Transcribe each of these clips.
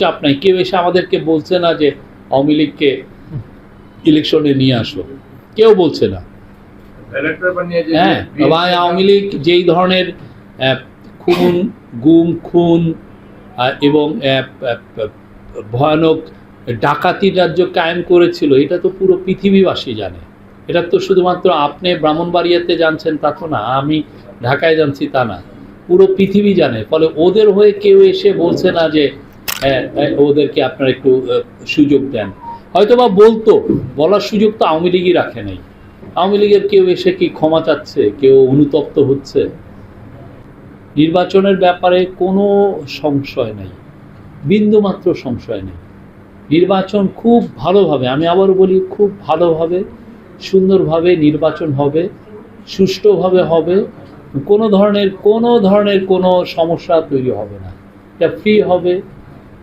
চাপ নাই, কেউ এসে আমাদেরকে বলছে না যে আওয়ামী লীগকে ইলেকশনে নিয়ে আসো, কেউ বলছে না। হ্যাঁ, আওয়ামী লীগ যেই ধরনের খুন, গুম, খুন এবং ভয়ানক ডাকাতির রাজ্য কায়েম করেছিল, এটা তো পুরো পৃথিবীবাসী জানে। এটা তো শুধুমাত্র আপনি ব্রাহ্মণবাড়িয়াতে জানছেন তা তো না, আমি ঢাকায় জানছি তা না, পুরো পৃথিবী জানে। ফলে ওদের হয়ে কেউ এসে বলছে না যে ওদেরকে আপনারা একটু সুযোগ দেন। হয়তোবা বলতো, বলার সুযোগ তো আওয়ামী লীগই রাখে নাই। আওয়ামী লীগের কেউ এসে কি ক্ষমা চাচ্ছে, কেউ অনুতপ্ত হচ্ছে? নির্বাচনের ব্যাপারে কোনো সংশয় নেই, বিন্দুমাত্র সংশয় নেই। নির্বাচন খুব ভালোভাবে, আমি আবারও বলি, খুব ভালোভাবে সুন্দরভাবে নির্বাচন হবে, সুষ্ঠুভাবে হবে। কোনো ধরনের কোনো সমস্যা তৈরি হবে না। এটা ফ্রি হবে,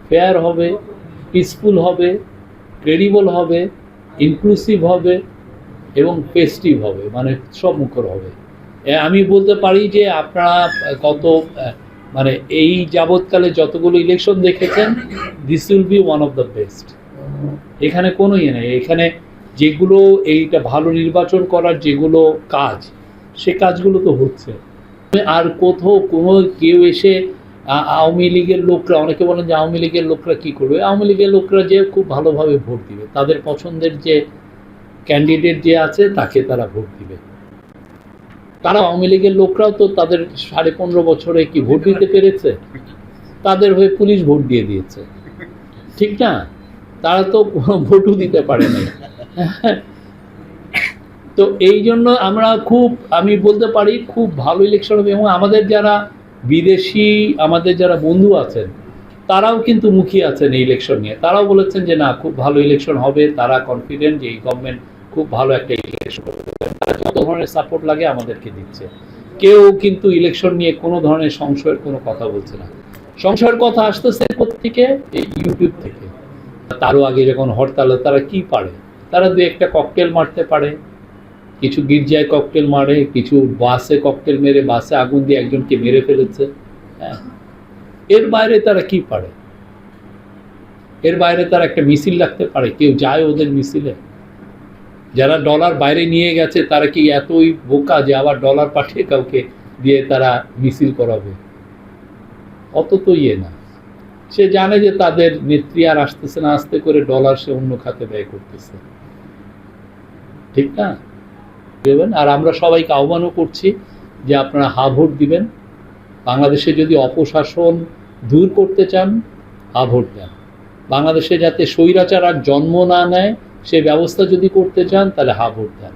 ফেয়ার হবে, পিসফুল হবে, ক্রেডিবল হবে, ইনক্লুসিভ হবে এবং ফেস্টিভ হবে, মানে সব মুখর হবে। আমি বলতে পারি যে আপনারা মানে এই যাবৎকালে যতগুলো ইলেকশন দেখেছেন, this will be one of the best. এখানে কোনো ইয়ে নেই। এখানে যেগুলো এইটা ভালো নির্বাচন করার যেগুলো কাজ, সে কাজগুলো তো হচ্ছে। আর কোথাও কোনো কেউ এসে আওয়ামী লীগের লোকরা, অনেকে বলেন যে আওয়ামী লীগের লোকরা কী করবে, আওয়ামী লীগের লোকরা যে খুব ভালোভাবে ভোট দিবে, তাদের পছন্দের যে ক্যান্ডিডেট যে আছে তাকে তারা ভোট দিবে। তারা আওয়ামী লীগের লোকরাও তো তাদের 15.5 বছরে কি ভোট দিতে পেরেছে? তাদের হয়ে পুলিশ ভোট দিয়ে দিয়েছে, ঠিক না? তারা তো ভোটও দিতে পারে নাই। তো এই জন্য আমরা আমি বলতে পারি খুব ভালো ইলেকশন হবে। এবং আমাদের যারা বিদেশি, আমাদের যারা বন্ধু আছেন, তারাও কিন্তু মুখিয়ে আছেন এই ইলেকশন নিয়ে। তারাও বলেছেন যে না, খুব ভালো ইলেকশন হবে, তারা কনফিডেন্ট যে এই গভর্নমেন্ট খুব ভালো একটা ইলেকশন করবে। তারা যত ধরনের সাপোর্ট লাগে আমাদেরকে দিচ্ছে। কেউ কিন্তু ইলেকশন নিয়ে কোনো ধরনের সংশয়ের কোনো কথা বলছে না। সংশয়ের কথা আসতেছে কোত্থেকে? এই ইউটিউব থেকে। তারও আগে যখন হরতালে তারা কি পারে? তারা দু একটা ককটেল মারতে পারে, কিছু গির্জায় ককটেল মারে, কিছু বাসে ককটেল মেরে বাসে আগুন দিয়ে একজনকে মেরে ফেলেছে। হ্যাঁ, এর বাইরে তারা কি পারে? এর বাইরে তারা একটা মিছিল রাখতে পারে? কেউ যায় ওদের মিছিলে? যারা ডলার বাইরে নিয়ে গেছে তারা কি এতই বোকা যে আবার ডলার পাঠিয়ে কাউকে দিয়ে তারা মিছিল করাবে? অত তো ইয়ে না। সে জানে যে তাদের নেত্রী আর আসতেছে না, আস্তে করে ডলার সে অন্য খাতে ব্যয় করতেছে, ঠিক না? আর আমরা সবাইকে আহ্বানও করছি যে আপনারা হা ভোট দিবেন। বাংলাদেশে যদি অপশাসন দূর করতে চান, হা ভোট দেন। বাংলাদেশে যাতে স্বৈরাচার আর জন্ম না নেয়, সে ব্যবস্থা যদি করতে চান, তাহলে হা ভোট দেন।